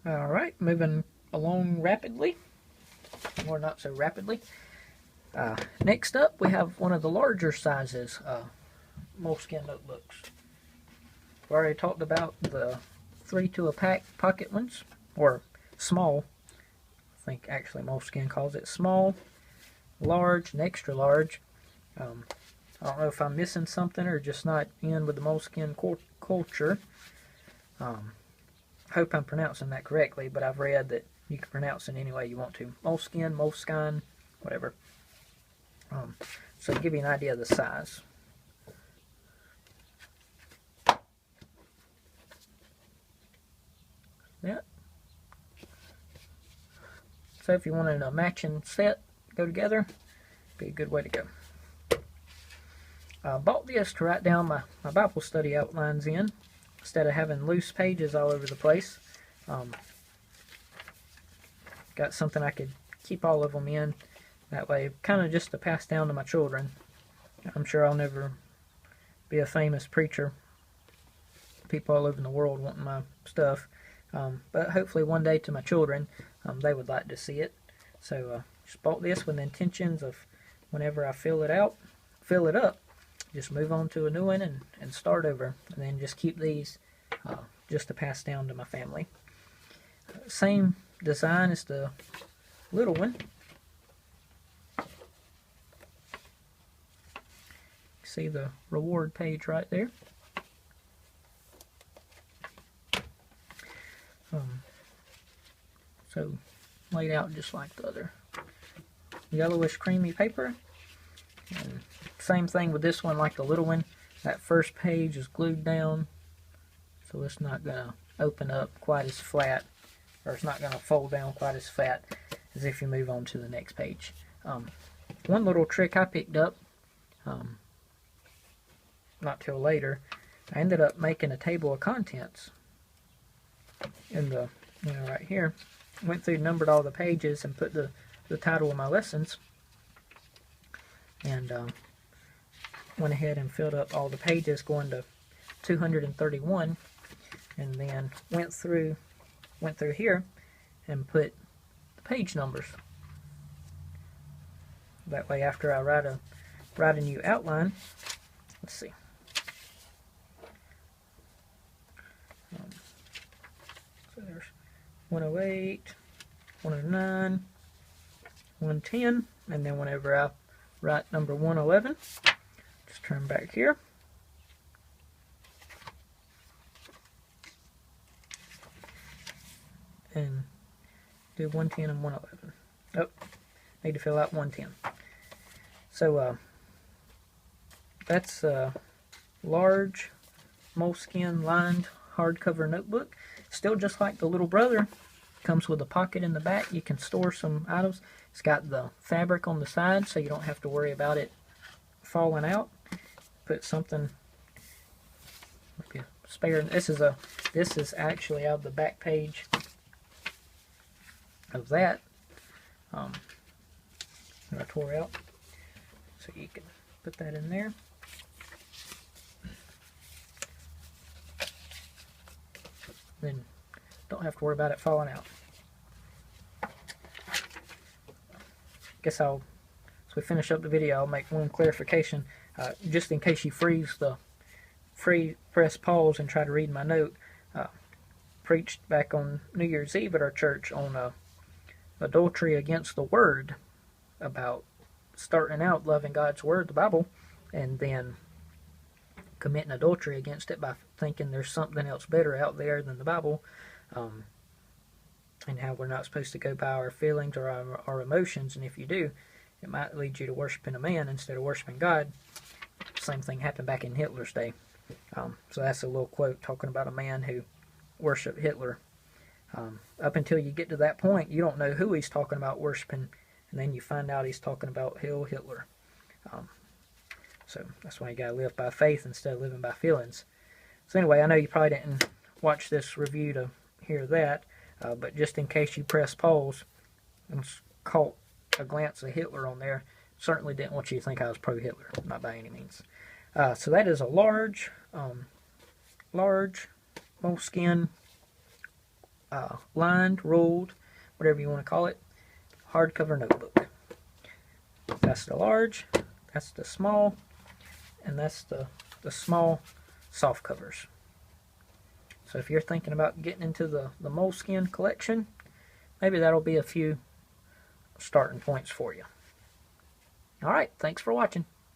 Alright, moving along rapidly, or not so rapidly. Next up, we have one of the larger sizes moleskin notebooks. We already talked about the 3 to a pack pocket ones, or small. I think actually Moleskine calls it small, large, and extra large. I don't know if I'm missing something or just not in with the Moleskine culture. Hope I'm pronouncing that correctly, but I've read that you can pronounce it any way you want to. Moleskine, Moleskine, whatever. So to give you an idea of the size. Yeah. So if you wanted a matching set go together, be a good way to go. I bought this to write down my Bible study outlines in, instead of having loose pages all over the place. Got something I could keep all of them in. That way, kind of just to pass down to my children. I'm sure I'll never be a famous preacher. People all over the world wanting my stuff. But hopefully one day to my children, they would like to see it. So just bought this with the intentions of whenever I fill it up, just move on to a new one and start over. And then just keep these just to pass down to my family. Same design as the little one. See the reward page right there. So laid out just like the other. Yellowish creamy paper. And same thing with this one like the little one. That first page is glued down, so it's not going to open up quite as flat, or it's not going to fold down quite as flat as if you move on to the next page. One little trick I picked up not till later, I ended up making a table of contents in the, right here. Went through, numbered all the pages, and put the title of my lessons, and went ahead and filled up all the pages going to 231, and then went through here and put the page numbers. That way, after I write a new outline, let's see. So there's 108, 109, 110, and then whenever I write number 111, just turn back here. And do 110 and 111. Oh, need to fill out 110. So that's a large moleskin lined hardcover notebook. Still just like the little brother. Comes with a pocket in the back. You can store some items. It's got the fabric on the side, so you don't have to worry about it falling out. Put something, maybe a spare. This is actually out of the back page of that. That I tore out, so you can put that in there. Then don't have to worry about it falling out. Guess as we finish up the video, I'll make one clarification, just in case you press pause and try to read my note. Preached back on New Year's Eve at our church on adultery against the Word, about starting out loving God's Word, the Bible, and then committing adultery against it by thinking there's something else better out there than the Bible, and how we're not supposed to go by our feelings or our emotions, and if you do, it might lead you to worshiping a man instead of worshiping God. Same thing happened back in Hitler's day. So that's a little quote talking about a man who worshiped Hitler. Up until you get to that point, you don't know who he's talking about worshiping, and then you find out he's talking about Hitler. So that's why you gotta live by faith instead of living by feelings. So anyway, I know you probably didn't watch this review to hear that, but just in case you press pause and caught a glance of Hitler on there, certainly didn't want you to think I was pro-Hitler, not by any means. So that is a large moleskin lined, ruled, whatever you want to call it, hardcover notebook. That's the large, that's the small, and that's the small soft covers. So if you're thinking about getting into the Moleskine collection, maybe that'll be a few starting points for you. Alright, thanks for watching.